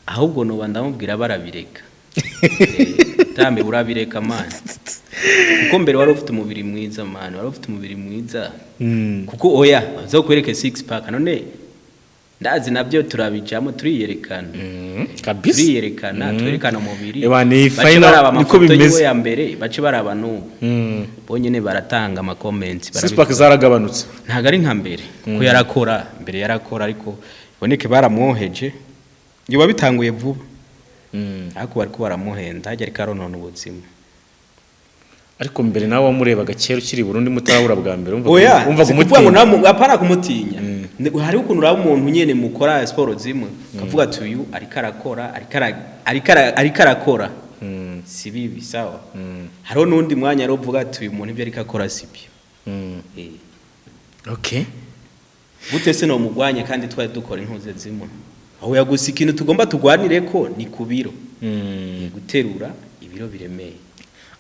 ahubwo no bandamubwira barabireka Rutambi urabireka man kuko mbere wari ufite umubiri mwiza man wari ufite umubiri mwiza kuko oya zo kwereke 6 pack none ndazi nabyo turabijamo turiyerekana kabisa turiyerekana twerekana umubiri ni final niko bimeze ya mbere bace baraba n'ubu bonyene baratanga ama comments 6 pack zaragabanutse ntago ari nka mbere ko yarakora mbere yarakora ariko boneke baramwoheje ngiye bitanguye vuba ariko bari ko baramuhenda hajya ariko aronona ubuzima ariko mbere nawe wamurebaga kera ukiri Burundi mutarabura bwa mbere umva kumutinya apana kumutinya hari ukuntu uraba umuntu nyene mukora sport zimwe kavuga ati uyu ariko arakora si bibi sawa hariho n'undi mwanya rero uvuga ati uyu muntu ibyo ariko akora sibyo okay gute se no mugwanye kandi twari dukora intuze zimwe aho yagusa ikintu tugomba tugwanire ko ni kubiro guterura ibiro biremeye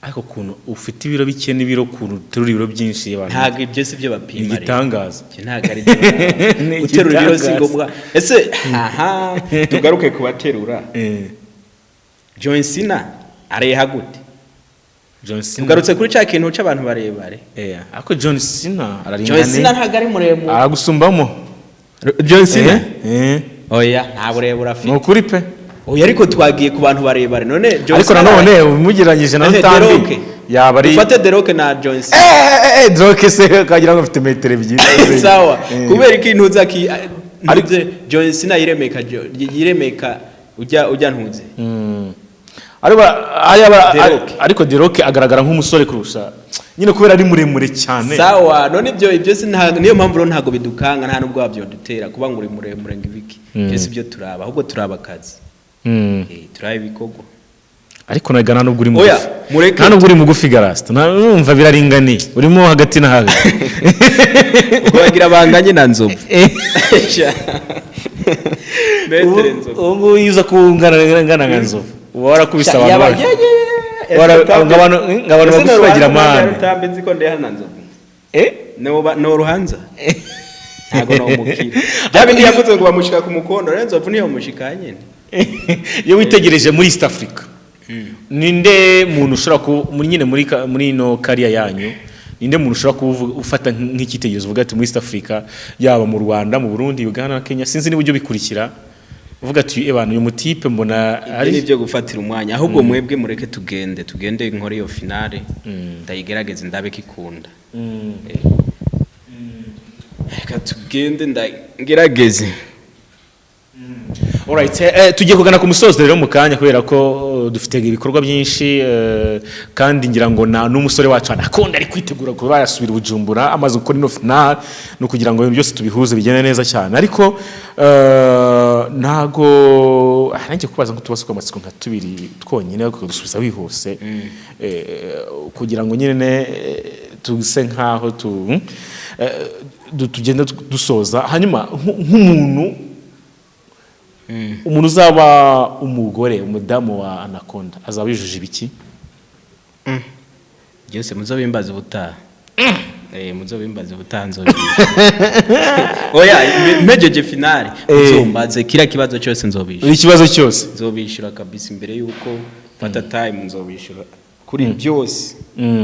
ariko kuntu ufite ibiro bike n'ibiro kuntu terura ibiro byinshi abantu ntago ibyo si byo bapima rero igitangaza ntago ari guterura ibiro singombwa ese tugaruke kubaterura John Cena areha gute John Cena tugarutse kuri cya kintu cy'abantu barebare ariko John Cena araringana John Cena ntago ari muremure aragusumbamo John Cena oya nta burebure afite nukuri pe oya ariko twagiye ku bantu barebare none ariko nanone umugiranyije na Rutambi yaba ari ufate Deroke na John Cena Deroke se kagira ngo afite metero ebyiri sawa kubera ikintu zaki ariko John Cena yiremeka ujya ntuze ariko Deroke agaragara nk'umusore kurusha nyine kubera ari muremure cyane sawa none ibyo si niyo mpamvu rero ntago bidukanga nta nubwo wabyo dutera kuba ngo uri muremure ngibiki byose ibyo turaba ahubwo turaba akazi turaye bikogwa ariko nagana nubwo uri mugufi mureke nta nubwo uri mugufi garasta numva biraringaniye urimo hagati na hagati wagira banganye na nzovu metere nzovu ubu yuza kungana nka nzovu warakubisa abantu ngabano bagufi bagira amahane Rutambi nziko ndeha na nzovu no ruhanza ntago no mukira byabindi yavuze ngo bamushika ku mukondo rero nzovu niyo mushika nyene iyo witegereje muri East Africa ninde muntu ushobora nyine muri no career yanyu ninde muntu ushobora ufata nk'ikitegerezo uvuga ati muri East Africa yaba mu Rwanda mu Burundi Uganda na Kenya sinzi niburyo bikurikira uvuga ati abantu uyu mutipe mbona ari nibyo gufatira umwanya ahubwo mwebwe mureke tugende nkore iyo finale ndayigerageze ndabe kikunda reka tugende ndagerageze. Alright, tugiye kugana ku musozo rero mu kanya kubera ko dufite ibikorwa byinshi kandi ngira ngo n'umusore wacu Anaconda ari kwitegura kuba yasubira Bujumbura amaze gukora ino final no kugira ngo ibintu byose tubihuze bigene neza cyane ariko ntago nanjye kubaza ngo tubasuka amatsiko nka tubiri twonyine ariko dusubiza wihuse kugira ngo nyine tugise nkaho tugenda dusoza hanyuma nk'umuntu umuntu uzaba umugore umudamu wa Anaconda azaba yujuje ibiki byose muzobimbaza ubutaha muzobimbaza ubutaha nzobisha oya mejeje finale uzombaze kira kibazo cyose nzobisha ikibazo cyose nzobishura kabisa imbere yuko fata time nzobishura kuri byose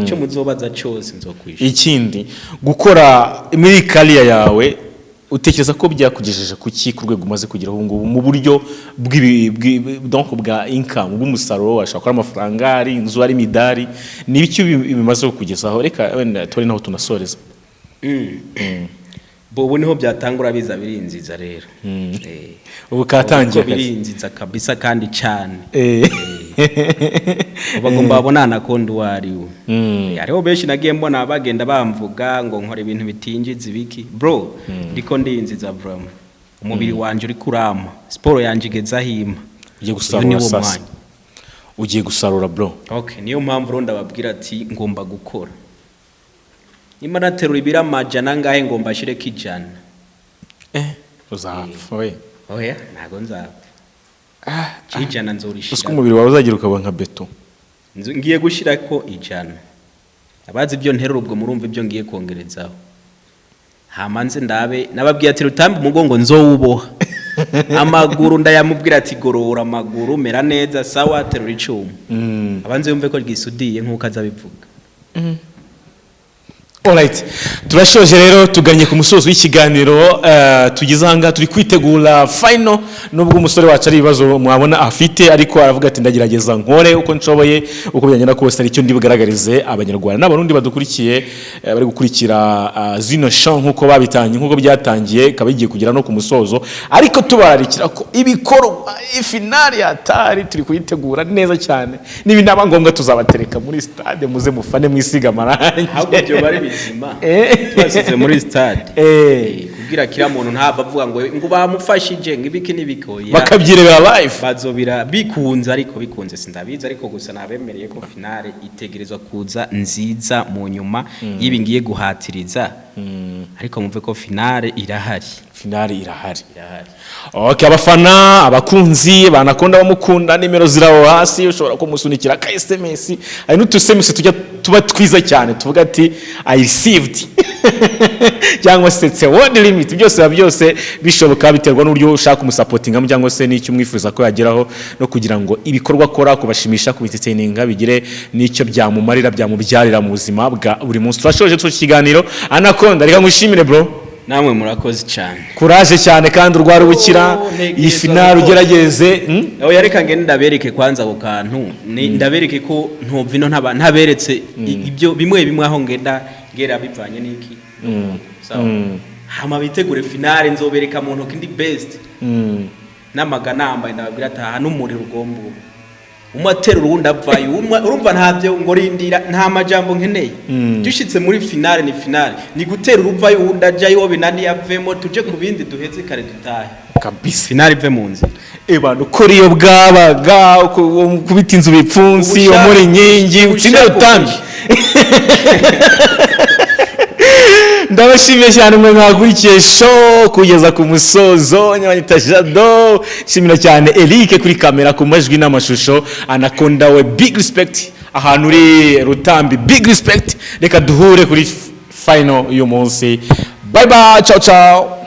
cyo muzobaza cyose nzokwishura. Ikindi gukora muri career yawe utekereza ko byakugejeje kuki ku rwego umaze kugera ubu ngubu mu buryo bwa income bw'umusaruro washaka amafaranga ari inzu ari midari n'ibiki bimaze kukugezaho reka wenda turi naho tunasoreza bo niho byatangura biza birinziza rero ubu katangiye birinziza kabisa kandi cyane bagomba babona Anaconda wariwe ariho benshi nagiye mbona bagenda bamvuga ngo nkora ibintu bitinjiza ibiki bro ndiko ndinziza bro umubiri wanje uri kurama sport yanje igeza hima ugiye gusarura bro okay niyo mpamvu ronda babwira ati ngomba gukora nimba naterura ibiramaja ngahe ngomba ashire kijana uzapfa we oya ntago nzapfa ijana nzorishira usko umubiri wawe uzagira ukaba nka beto ngiye gushira ko ijana abazi ibyo nterura ubwo murumva ibyo ngiye kongerezaho hamanze ndabe nababwiye ati Rutambi umugongo nzowuboha amaguru ndayamubwira ati gorora amaguru mera neza sawa terura icuma abanze yumve ko gisudiye nkuko azabivuga. Alright, turashoje rero tuganye ku musozo w'ikiganiro tugizanga turi kwitegura final nubwo umusore wacu ari ibibazo mwabona afite ariko aravuga ati ndagerageza nkore uko nshoboye uko byagenda kose ari cyo ndi bugaragarize abanyarwanda n'abarundi badukurikiye bari gukurikira zino show nkuko babitanye nkuko byatangiye kabigiye kugira no ku musozo ariko tubararikira ko ibikorwa ifinali yatari turi kuyitegura neza cyane nibi naba ngombwa tuzabatereka muri stade muze mufane mwisiga amarangi ahubwo byo bari twasize muri stade kugira kira muntu ntava avuga ngo bamufashije ngibiki nibikoya bakabyirebera live bazobira bikunze ariko bikunze sindabiza ariko gusa nabemereye ko finale itegerezwa kuza nziza mu nyuma yibi ngiye guhatiriza ariko mumve ko finale irahari okay abafana abakunzi Anaconda bamukunda nimero ziraho hasi ushobora ko musunikira ka SMS ari n'utusemese tujya tuba twiza cyane tuvuga ati I received cyangwa se it's a word limit byose bishoboka biterwa n'uburyo ushaka umusupportinga cyangwa se n'icyo umwifuza ko yageraho no kugira ngo ibikorwa akora kubashimisha kubititaininga bigire n'icyo byamumarira byamubyarira mu buzima bwa buri munsi. Turashoje ikiganiro Anaconda reka ngushimire bro namwe murakoze cyane courage cyane kandi urwara ubukira iyi final ugerageze aho yareka ngende ndabereke kwanza ku kantu ndabereke ko ntovino ntaberetse ibyo bimwe aho ngera bivanye n'iki sawa hama bitegure finale nzobereka mu ntoki ndi best namaga nambaye ndababwira ati aha n'umuriro ugomba umatera urundi avayo urumva ntavyo ngo rindira nta majambo nkeneye dushitse muri finale ni finale ni gutera uruvayo undi ajayo binani yavemo tuje ku bindi duheze kare dutahe kabisa finale ive mu nzira abantu ukora iyo bwabaga kubita inzu bipfunsi muri inkingi utsinde Rutambi ndabashimiye cyane mwe mwagurikiye show kugeza ku musozo nyabanyita Jado shimira cyane Eric kuri kamera ku majwi n'amashusho Anaconda we big respect ahantu uri Rutambi big respect reka duhure kuri final uyu munsi bye bye ciao ciao